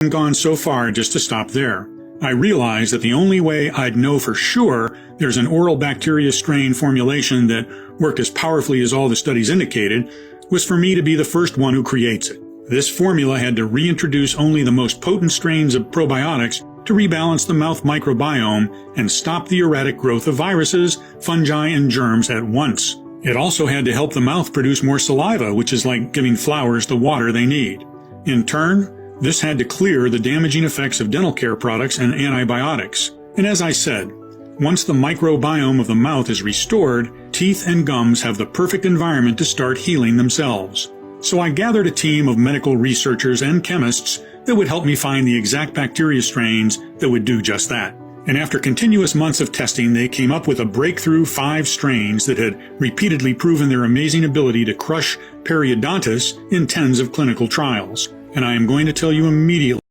hadn't gone so far just to stop there. I realized that the only way I'd know for sure there's an oral bacteria strain formulation that worked as powerfully as all the studies indicated was for me to be the first one who creates it. This formula had to reintroduce only the most potent strains of probiotics to rebalance the mouth microbiome and stop the erratic growth of viruses, fungi, and germs at once. It also had to help the mouth produce more saliva, which is like giving flowers the water they need. In turn, this had to clear the damaging effects of dental care products and antibiotics. And as I said, once the microbiome of the mouth is restored, teeth and gums have the perfect environment to start healing themselves. So I gathered a team of medical researchers and chemists that would help me find the exact bacteria strains that would do just that. And after continuous months of testing, they came up with a breakthrough 5 strains that had repeatedly proven their amazing ability to crush periodontitis in tens of clinical trials. And I am going to tell you immediately